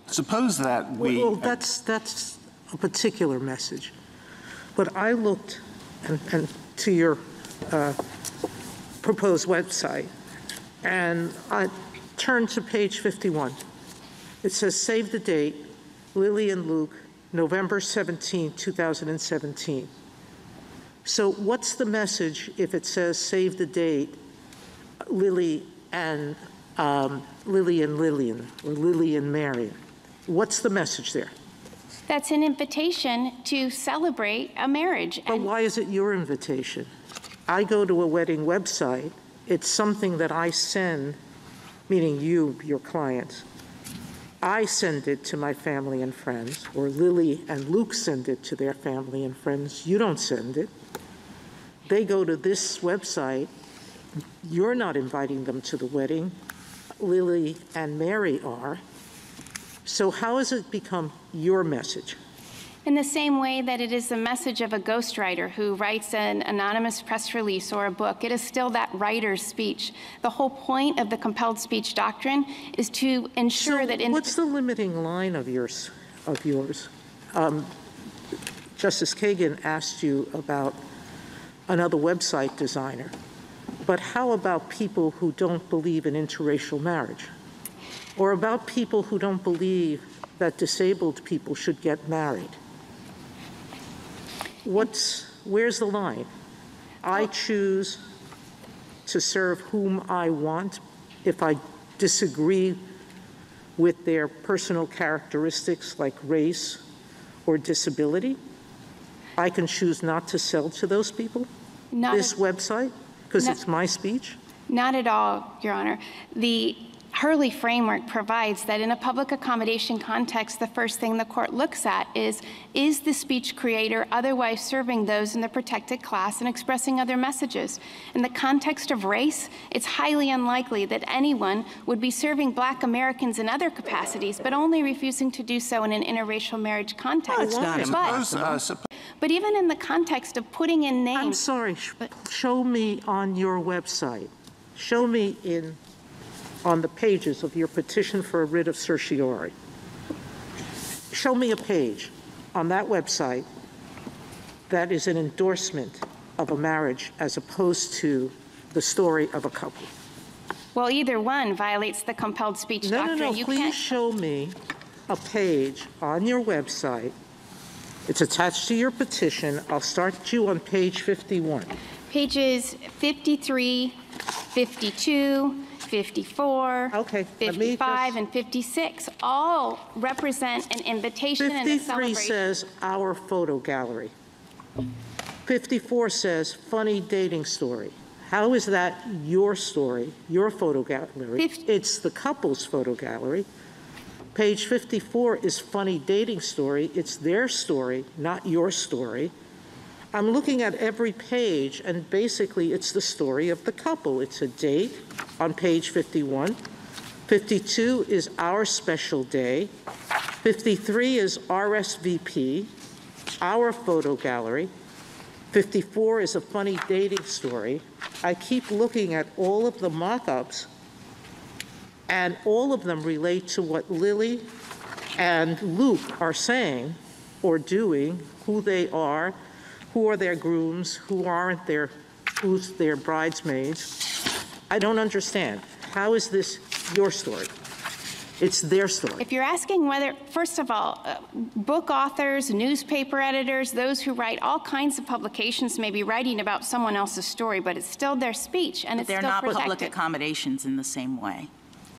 Suppose that we... Well, that's a particular message. But I looked and to your proposed website, and I turned to page 51. It says, save the date, Lily and Luke, November 17, 2017. So what's the message if it says save the date, Lily and Lillian, or Lily and Marion? What's the message there? That's an invitation to celebrate a marriage. But why is it your invitation? I go to a wedding website. It's something that I send, meaning you, your clients. I send it to my family and friends, or Lily and Luke send it to their family and friends. You don't send it. They go to this website. You're not inviting them to the wedding. Lily and Mary are. So how has it become your message? In the same way that it is the message of a ghostwriter who writes an anonymous press release or a book, it is still that writer's speech. The whole point of the compelled speech doctrine is to ensure that... What's the limiting line of yours? Justice Kagan asked you about another website designer, but how about people who don't believe in interracial marriage? Or about people who don't believe that disabled people should get married? Where's the line? I choose to serve whom I want if I disagree with their personal characteristics like race or disability. I can choose not to sell to those people? This website? Because it's my speech? Not at all, Your Honor. The Hurley framework provides that in a public accommodation context, the first thing the court looks at is the speech creator otherwise serving those in the protected class and expressing other messages? In the context of race, it's highly unlikely that anyone would be serving Black Americans in other capacities, but only refusing to do so in an interracial marriage context. It's not impossible. But even in the context of putting in names... I'm sorry, show me on your website. Show me on the pages of your petition for a writ of certiorari. Show me a page on that website that is an endorsement of a marriage as opposed to the story of a couple. Well, either one violates the compelled speech doctrine. No, please show me a page on your website. It's attached to your petition. I'll start you on page 51. Pages 53, 52, 54, 55, and 56 all represent an invitation and a celebration. 53 says our photo gallery. 54 says funny dating story. How is that your story, your photo gallery? It's the couple's photo gallery. Page 54 is funny dating story. It's their story, not your story. I'm looking at every page, and basically it's the story of the couple. It's a date on page 51. 52 is our special day. 53 is RSVP, our photo gallery. 54 is a funny dating story. I keep looking at all of the mock-ups, and all of them relate to what Lily and Luke are saying or doing, who they are, who are their grooms, who's their bridesmaids. I don't understand. How is this your story? It's their story. If you're asking whether, first of all, book authors, newspaper editors, those who write all kinds of publications may be writing about someone else's story, but it's still their speech, and it's still protected. They're not public accommodations in the same way.